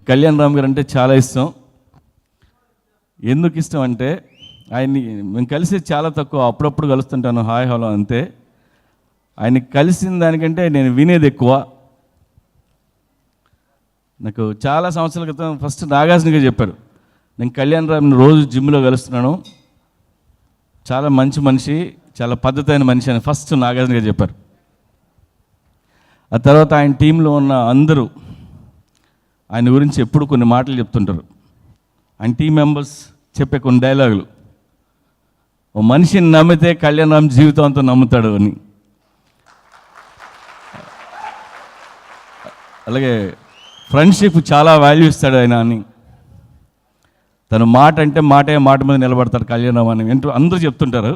కళ్యాణ్ రామ్ గారు అంటే చాలా ఇష్టం. ఎందుకు ఇష్టం అంటే ఆయన్ని మేము కలిసి చాలా తక్కువ, అప్పుడప్పుడు కలుస్తుంటాను, హాయ్ హలో అంతే. ఆయన్ని కలిసిన దానికంటే నేను వినేది ఎక్కువ. నాకు చాలా సంవత్సరాల క్రితం ఫస్ట్ నాగార్జున గారు చెప్పారు, నేను కళ్యాణ్ రామ్ని రోజు జిమ్లో కలుస్తున్నాను, చాలా మంచి మనిషి, చాలా పద్ధతి అయిన మనిషి అని ఫస్ట్ నాగార్జున గారు చెప్పారు. ఆ తర్వాత ఆయన టీంలో ఉన్న అందరూ ఆయన గురించి ఎప్పుడు కొన్ని మాటలు చెప్తుంటారు. ఆయన టీం మెంబర్స్ చెప్పే కొన్ని డైలాగులు, ఓ మనిషిని నమ్మితే కళ్యాణ్ రామ్ జీవితంతో నమ్ముతాడు అని. అలాగే ఫ్రెండ్షిప్ చాలా వాల్యూ ఇస్తాడు ఆయన అని. తను మాట అంటే మాటే మాట మీద నిలబడతాడు కళ్యాణ్ రామ్ అని అందరూ చెప్తుంటారు.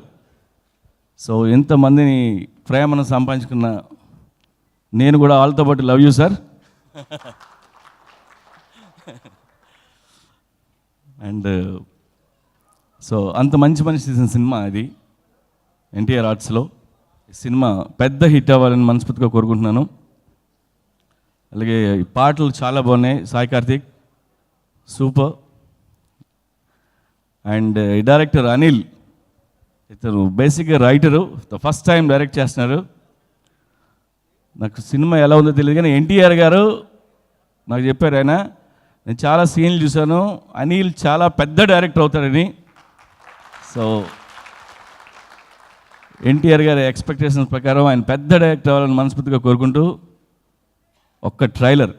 సో ఎంతమందిని ప్రేమను సంపాదించుకున్న నేను కూడా వాళ్ళతో పాటు love you sir. And so అంత మంచి మనిషి తీసిన సినిమా అది ఎన్టీఆర్ ఆర్ట్స్లో. ఈ సినిమా పెద్ద హిట్ అవ్వాలని మనస్ఫూర్తిగా కోరుకుంటున్నాను. అలాగే ఈ పాటలు చాలా బాగున్నాయి, సాయి కార్తిక్ సూపర్. అండ్ ఈ డైరెక్టర్ అనిల్, ఇతను బేసిక్గా రైటరు, ఫస్ట్ టైం డైరెక్ట్ చేస్తున్నారు. నాకు సినిమా ఎలా ఉందో తెలియదు కానీ ఎన్టీఆర్ గారు నాకు చెప్పారు, ఆయన నేను చాలా సీన్లు చూశాను, అనిల్ చాలా పెద్ద డైరెక్టర్ అవుతాడని. సో ఎన్టీఆర్ గారి ఎక్స్పెక్టేషన్స్ ప్రకారం ఆయన పెద్ద డైరెక్టర్ అవ్వాలని మనస్ఫూర్తిగా కోరుకుంటూ ఒక్క ట్రైలర్